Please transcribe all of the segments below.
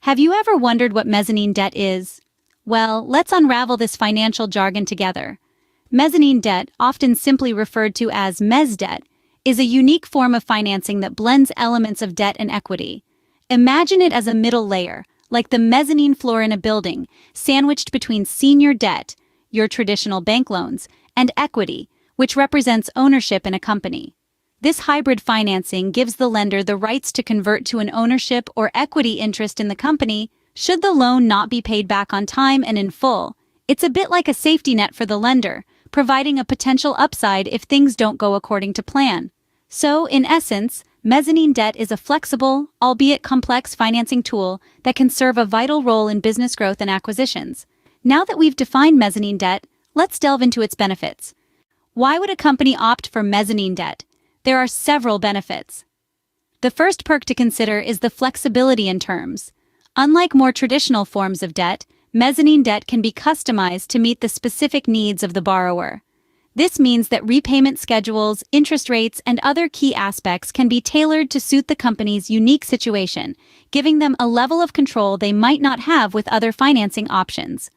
Have you ever wondered what mezzanine debt is? Well, let's unravel this financial jargon together. Mezzanine debt, often simply referred to as mezz debt, is a unique form of financing that blends elements of debt and equity. Imagine it as a middle layer, like the mezzanine floor in a building, sandwiched between senior debt, your traditional bank loans, and equity, which represents ownership in a company. This hybrid financing gives the lender the rights to convert to an ownership or equity interest in the company should the loan not be paid back on time and in full. It's a bit like a safety net for the lender, providing a potential upside if things don't go according to plan. So, in essence, mezzanine debt is a flexible, albeit complex financing tool that can serve a vital role in business growth and acquisitions. Now that we've defined mezzanine debt, let's delve into its benefits. Why would a company opt for mezzanine debt? There are several benefits. The first perk to consider is the flexibility in terms. Unlike more traditional forms of debt, mezzanine debt can be customized to meet the specific needs of the borrower. This means that repayment schedules, interest rates, and other key aspects can be tailored to suit the company's unique situation, giving them a level of control they might not have with other financing options.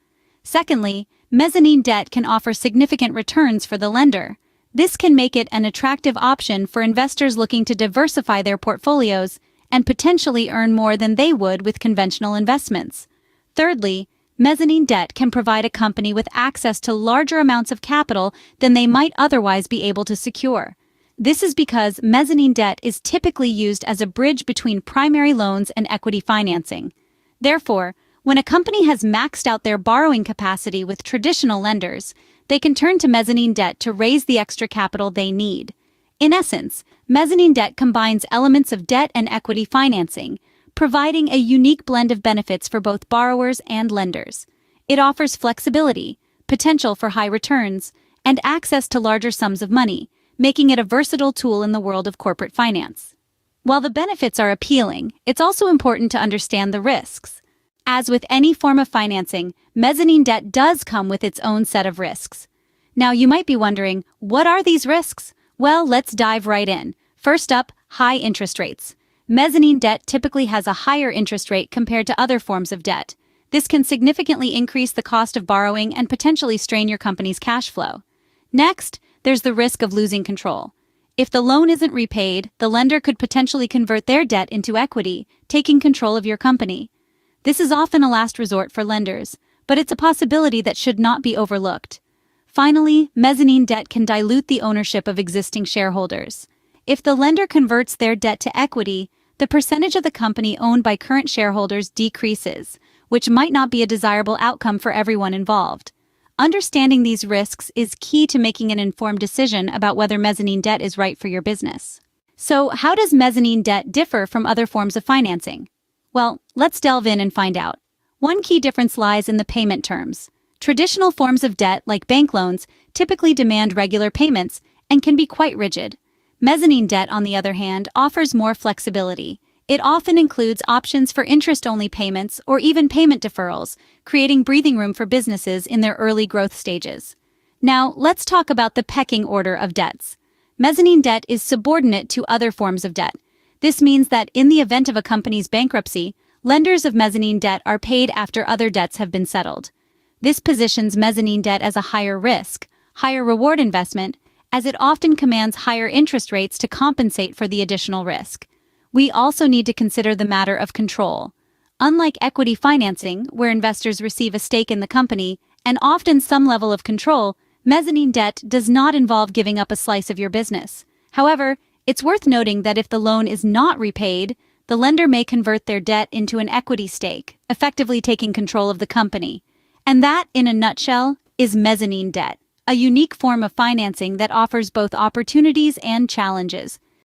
Secondly, mezzanine debt can offer significant returns for the lender. This can make it an attractive option for investors looking to diversify their portfolios and potentially earn more than they would with conventional investments. Thirdly, mezzanine debt can provide a company with access to larger amounts of capital than they might otherwise be able to secure. This is because mezzanine debt is typically used as a bridge between primary loans and equity financing. Therefore, when a company has maxed out their borrowing capacity with traditional lenders, they can turn to mezzanine debt to raise the extra capital they need. In essence, mezzanine debt combines elements of debt and equity financing, providing a unique blend of benefits for both borrowers and lenders. It offers flexibility, potential for high returns, and access to larger sums of money, making it a versatile tool in the world of corporate finance. While the benefits are appealing, it's also important to understand the risks. As with any form of financing, mezzanine debt does come with its own set of risks. Now you might be wondering, what are these risks? Well, let's dive right in. First up, high interest rates. Mezzanine debt typically has a higher interest rate compared to other forms of debt. This can significantly increase the cost of borrowing and potentially strain your company's cash flow. Next, there's the risk of losing control. If the loan isn't repaid, the lender could potentially convert their debt into equity, taking control of your company. This is often a last resort for lenders, but it's a possibility that should not be overlooked. Finally, mezzanine debt can dilute the ownership of existing shareholders. If the lender converts their debt to equity, the percentage of the company owned by current shareholders decreases, which might not be a desirable outcome for everyone involved. Understanding these risks is key to making an informed decision about whether mezzanine debt is right for your business. So, how does mezzanine debt differ from other forms of financing? Well, let's delve in and find out. One key difference lies in the payment terms. Traditional forms of debt, like bank loans, typically demand regular payments and can be quite rigid. Mezzanine debt, on the other hand, offers more flexibility. It often includes options for interest-only payments or even payment deferrals, creating breathing room for businesses in their early growth stages. Now, let's talk about the pecking order of debts. Mezzanine debt is subordinate to other forms of debt. This means that in the event of a company's bankruptcy, lenders of mezzanine debt are paid after other debts have been settled. This positions mezzanine debt as a higher risk, higher reward investment, as it often commands higher interest rates to compensate for the additional risk. We also need to consider the matter of control. Unlike equity financing, where investors receive a stake in the company and often some level of control, mezzanine debt does not involve giving up a slice of your business. However, it's worth noting that if the loan is not repaid, the lender may convert their debt into an equity stake, effectively taking control of the company. And that, in a nutshell, is mezzanine debt, a unique form of financing that offers both opportunities and challenges,